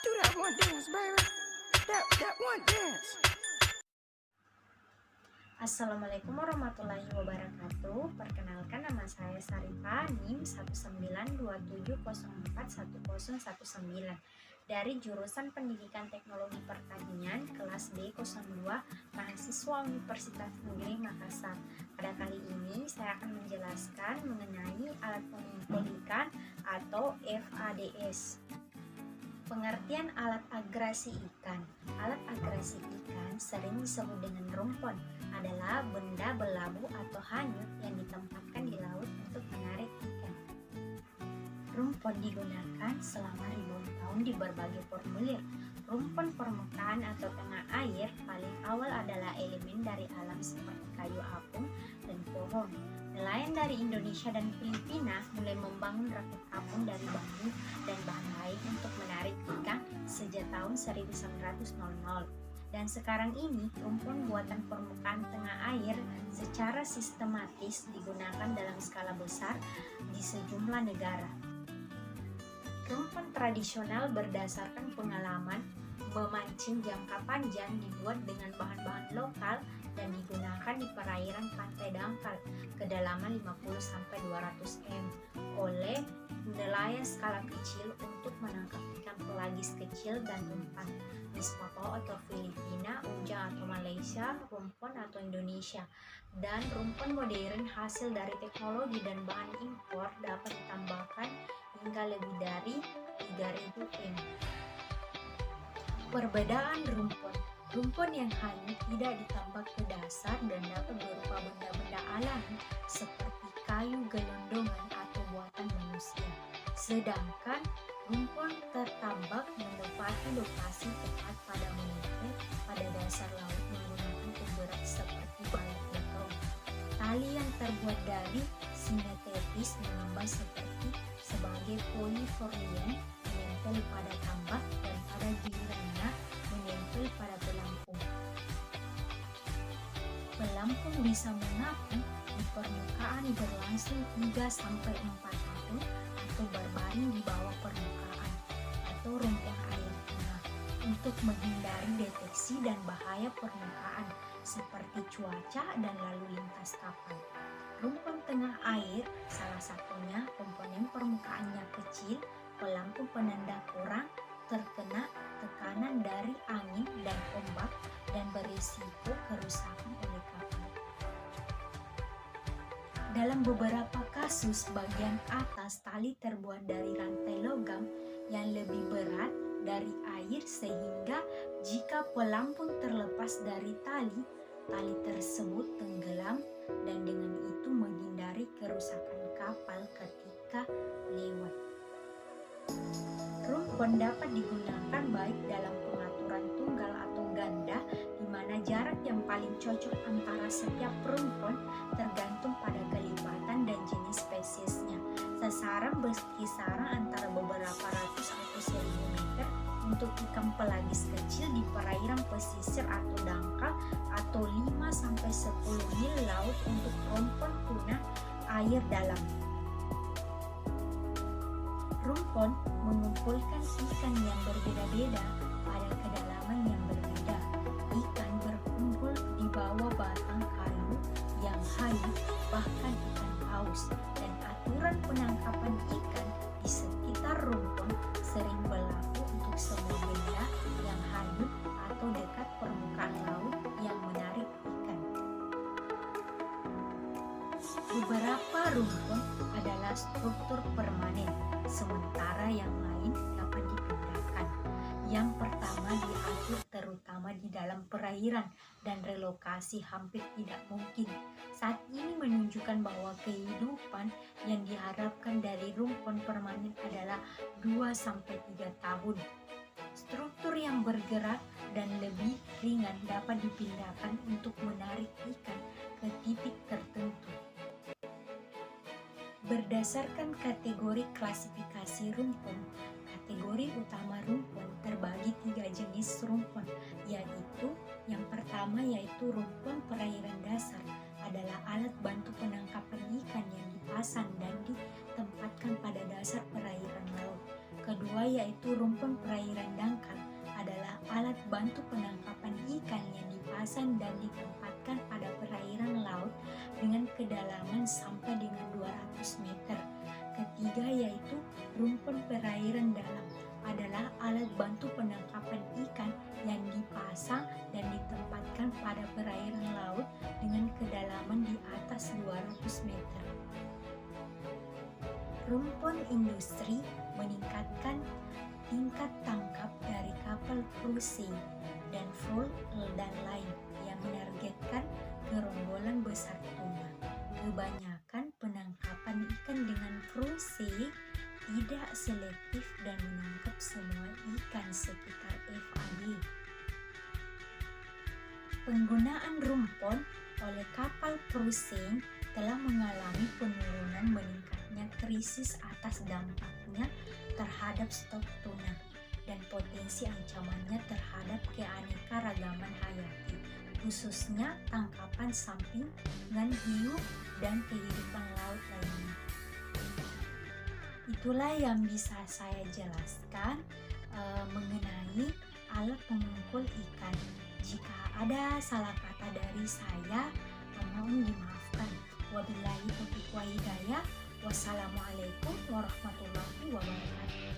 Do that one dance, baby. That one dance. Assalamualaikum warahmatullahi wabarakatuh. Perkenalkan, nama saya Sarifah, NIM 19270410109 dari jurusan Pendidikan Teknologi Pertanian kelas D02 mahasiswa Universitas Negeri Makassar. Pada kali ini saya akan menjelaskan mengenai alat pengumpul ikan atau FADS. Pengertian alat agresi ikan. Alat agresi ikan sering disebut dengan rumpon, adalah benda berlabu atau hanyut yang ditempatkan di laut untuk menarik ikan. Rumpon digunakan selama ribuan tahun di berbagai formulir. Rumpon permukaan atau tengah air paling awal adalah elemen dari alam seperti kayu apung dan pohon. Nelayan dari Indonesia dan Filipina mulai membangun rakit apung dari bambu dan bahan lain untuk menarik ikan sejak tahun 1900. Dan sekarang ini rumpon buatan permukaan tengah air secara sistematis digunakan dalam skala besar di sejumlah negara. Rumpon tradisional berdasarkan pengalaman memancing jangka panjang dibuat dengan bahan-bahan lokal dan digunakan di perairan pantai dangkal kedalaman 50-200 m oleh nelayan skala kecil untuk menangkap ikan pelagis kecil dan umpan di Papua atau Filipina, Ujang atau Malaysia, rumpon atau Indonesia. Dan rumpon modern hasil dari teknologi dan bahan impor dapat ditambahkan hingga lebih dari 3000 m. Perbedaan rumpon. Rumpon yang hanyut tidak ditambah ke dasar dan dapat berupa benda-benda alami seperti kayu gelondongan atau buatan manusia. Sedangkan rumpon tertambak menempati lokasi tepat pada menipis pada dasar laut menggunakan pemberat seperti balet beton. Tali yang terbuat dari sintetis mengembang sebagai poliformyen menempel pada tambak dan pada gilirannya menempel pada pelampung. Pelampung bisa mengapung di permukaan berlangsung 3-4 tahun atau berbaring di bawah permukaan atau rumpun air tengah untuk menghindari deteksi dan bahaya permukaan seperti cuaca dan lalu lintas kapal. Rumpun tengah air salah satunya komponen permukaannya kecil, pelampung penanda kurang, terkena tekanan dari angin dan ombak dan berisiko kerusakan oleh kapal. Dalam beberapa kasus, bagian atas tali terbuat dari rantai logam yang lebih berat dari air sehingga jika pelampung terlepas dari tali tersebut tenggelam dan dengan itu menghindari kerusakan kapal ketika lewat. Rumpon dapat digunakan baik dalam pengaturan tunggal atau ganda, di mana jarak yang paling cocok antara setiap rumpon tergantung pada kelibatan dan jenis spesiesnya. Sasaran berkisaran antara beberapa ratus atau 1000 meter untuk ikan pelagis kecil di perairan pesisir atau dangkal, atau 5-10 mil laut untuk rumpon tuna air dalam. Rumpon mengumpulkan ikan yang berbeda-beda pada kedalaman yang berbeda. Ikan berkumpul di bawah batang kayu yang hanyut, bahkan ikan paus, dan aturan penangkapan ikan di sekitar rumpon sering berlaku untuk semua benda yang hanyut atau dekat permukaan laut yang menarik ikan. Beberapa rumpon adalah struktur permanen, sementara yang lain dapat dipindahkan. Yang pertama diatur terutama di dalam perairan dan relokasi hampir tidak mungkin. Saat ini menunjukkan bahwa kehidupan yang diharapkan dari rumpon permanen adalah 2-3 tahun. Struktur yang bergerak dan lebih ringan dapat dipindahkan untuk menarik ikan ke titik tertentu. Berdasarkan kategori klasifikasi rumpon, kategori utama rumpon terbagi 3 jenis rumpon, yaitu yang pertama yaitu rumpon perairan dasar, adalah alat bantu penangkapan ikan yang dipasang dan ditempatkan pada dasar perairan laut. Kedua yaitu rumpun perairan dangkal adalah alat bantu penangkapan ikan yang dipasang dan ditempatkan pada perairan laut dengan kedalaman sampai dengan 200 meter. Ketiga yaitu rumpun perairan dalam adalah alat bantu penangkapan ikan yang dipasang dan ditempatkan pada perairan laut dengan kedalaman di atas 200 meter. Rumpun industri meningkatkan tingkat tangkap dari kapal cruising dan full dan lain yang menargetkan gerombolan besar tuna. Kebanyakan penangkapan ikan dengan cruising tidak selektif dan menangkap semua ikan sekitar FAD. Penggunaan rumpun oleh kapal cruising telah mengalami penurunan meningkatnya krisis atas dampaknya terhadap stok tuna dan potensi ancamannya terhadap keanekaragaman hayati, khususnya tangkapan sampingan hiu dan kehidupan laut lainnya. Itulah yang bisa saya jelaskan mengenai alat pemukul ikan. Jika ada salah kata dari saya, mohon dimaafkan. Wabillahi taufiq wa hidayah. Wassalamualaikum warahmatullahi wabarakatuh.